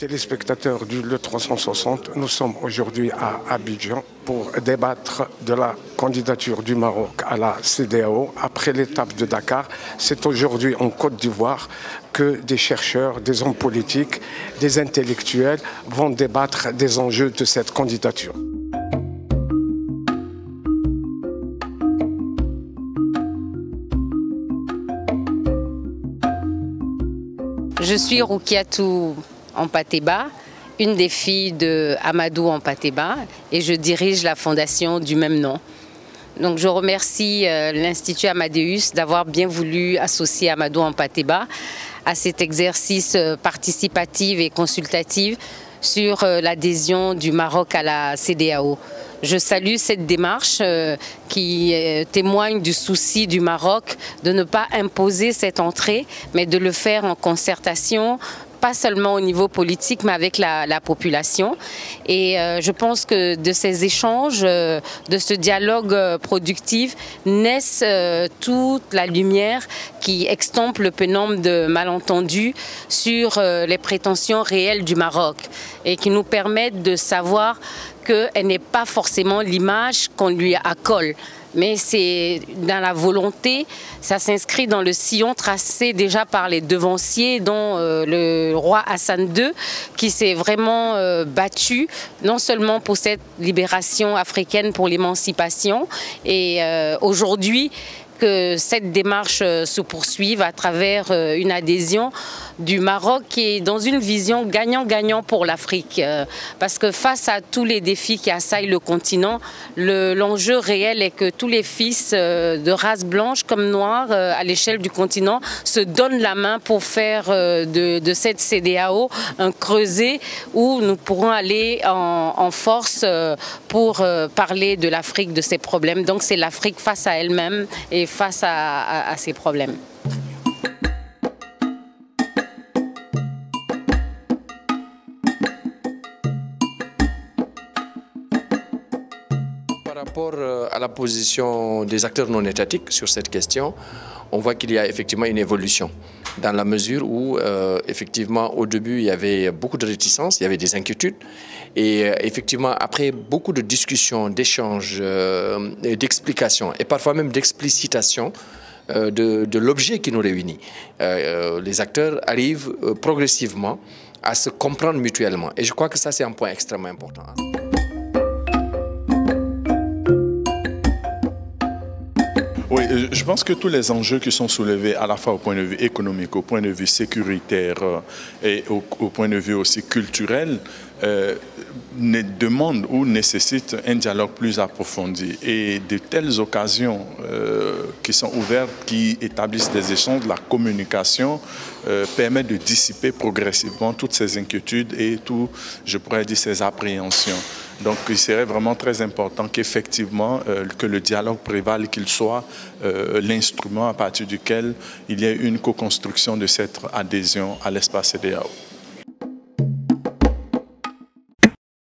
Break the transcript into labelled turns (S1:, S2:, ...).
S1: Téléspectateurs du Le 360, nous sommes aujourd'hui à Abidjan pour débattre de la candidature du Maroc à la CEDEAO. Après l'étape de Dakar, c'est aujourd'hui en Côte d'Ivoire que des chercheurs, des hommes politiques, des intellectuels vont débattre des enjeux de cette candidature.
S2: Je suis Roukiatou Ampateba, une des filles de Amadou Ampateba, et je dirige la fondation du même nom. Donc je remercie l'Institut Amadeus d'avoir bien voulu associer Amadou Ampateba à cet exercice participatif et consultatif sur l'adhésion du Maroc à la CEDEAO. Je salue cette démarche qui témoigne du souci du Maroc de ne pas imposer cette entrée, mais de le faire en concertation, pas seulement au niveau politique, mais avec la population. Et je pense que de ces échanges, de ce dialogue productif, naissent toute la lumière qui extompe le pénombre de malentendus sur les prétentions réelles du Maroc et qui nous permettent de savoir qu'elle n'est pas forcément l'image qu'on lui accole. Mais c'est dans la volonté, ça s'inscrit dans le sillon tracé déjà par les devanciers, dont le roi Hassan II, qui s'est vraiment battu, non seulement pour cette libération africaine, pour l'émancipation, et aujourd'hui, que cette démarche se poursuive à travers une adhésion du Maroc qui est dans une vision gagnant-gagnant pour l'Afrique. Parce que face à tous les défis qui assaillent le continent, l'enjeu réel est que tous les fils de race blanche comme noire à l'échelle du continent se donnent la main pour faire de cette CEDEAO un creuset où nous pourrons aller en force pour parler de l'Afrique, de ses problèmes. Donc c'est l'Afrique face à elle-même et face à ces problèmes.
S3: Par rapport à la position des acteurs non étatiques sur cette question, on voit qu'il y a effectivement une évolution dans la mesure où effectivement au début il y avait beaucoup de réticences, il y avait des inquiétudes et effectivement après beaucoup de discussions, d'échanges, d'explications et parfois même d'explicitation de l'objet qui nous réunit, les acteurs arrivent progressivement à se comprendre mutuellement et je crois que ça c'est un point extrêmement important.
S4: Oui, je pense que tous les enjeux qui sont soulevés à la fois au point de vue économique, au point de vue sécuritaire et au point de vue aussi culturel demandent ou nécessitent un dialogue plus approfondi. Et de telles occasions qui sont ouvertes, qui établissent des échanges, la communication permet de dissiper progressivement toutes ces inquiétudes et tout, je pourrais dire, ces appréhensions. Donc il serait vraiment très important qu'effectivement que le dialogue prévale, qu'il soit l'instrument à partir duquel il y ait une co-construction de cette adhésion à l'espace CEDEAO.